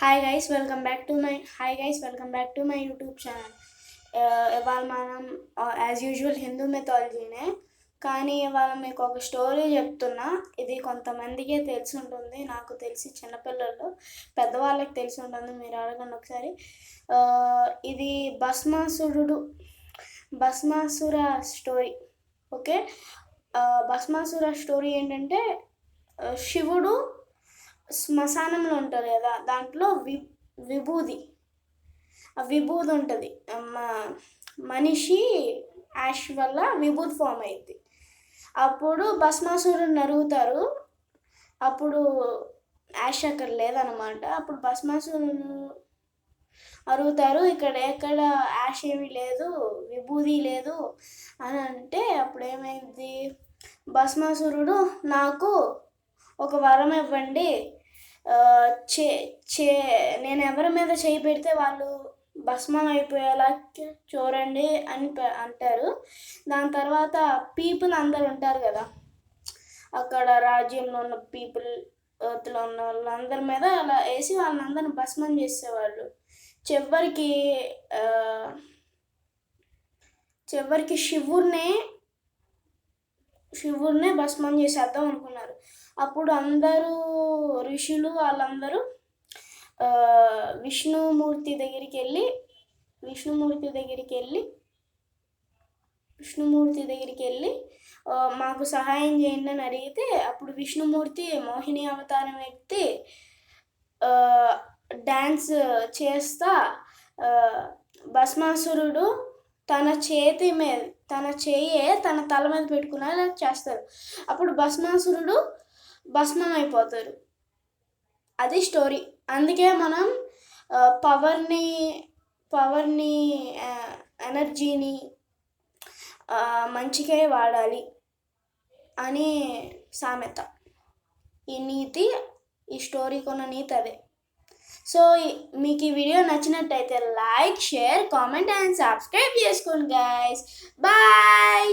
Hi guys, welcome back to my YouTube channel. ఇవాళ మనం as usual Hindu మెథాలజీనే, కానీ ఇవాళ మీకు ఒక స్టోరీ చెప్తున్నా. ఇది కొంతమందికే తెలిసి ఉంటుంది, నాకు తెలిసి చిన్నపిల్లలు, పెద్దవాళ్ళకి తెలిసి ఉంటుంది. మీరు అడగండి ఒకసారి. ఇది Bhasmasura story. Okay, Bhasmasura story ఏంటంటే, శివుడు శ్మశానంలో ఉంటారు కదా, దాంట్లో విభూది ఉంటుంది. మనిషి యాష్ వల్ల విభూతి ఫామ్ అయింది. అప్పుడు భస్మాసురుని అరుగుతారు. అప్పుడు యాష్ అక్కడ లేదనమాట. అప్పుడు భస్మాసురుని అరుగుతారు. ఎక్కడ యాష్ ఏమీ లేదు, విభూది లేదు అని అంటే, అప్పుడు ఏమైంది, భస్మాసురుడు నాకు ఒక వరం ఇవ్వండి, నేను ఎవరి మీద చేయి పెడితే వాళ్ళు భస్మం అయిపోయేలా చూడండి అని అంటారు. దాని తర్వాత పీపుల్ అందరు ఉంటారు కదా, అక్కడ రాజ్యంలో ఉన్న పీపుల్, ఎర్త్లో ఉన్న వాళ్ళందరి మీద అలా వేసి వాళ్ళందరిని భస్మం చేసేవాళ్ళు. చివరికి శివుడినే భస్మం చేసేద్దాం అనుకున్నారు. అప్పుడు అందరూ ఋషులు వాళ్ళందరూ విష్ణుమూర్తి దగ్గరికి వెళ్ళి మాకు సహాయం చేయండి అని అడిగితే, అప్పుడు విష్ణుమూర్తి మోహిని అవతారం ఎత్తి డ్యాన్స్ చేస్తా భస్మాసురుడు తన చేయే తన తల మీద పెట్టుకునేలా చేస్తారు. అప్పుడు భస్మాసురుడు భస్మం అయిపోతారు. అది స్టోరీ. అందుకే మనం పవర్ని ఎనర్జీని మంచికే వాడాలి అని సామెత. ఈ స్టోరీకి ఉన్న నీతి అదే. సో మీకు ఈ వీడియో నచ్చినట్టయితే like, share, comment and subscribe చేసుకోండి గైస్. బాయ్.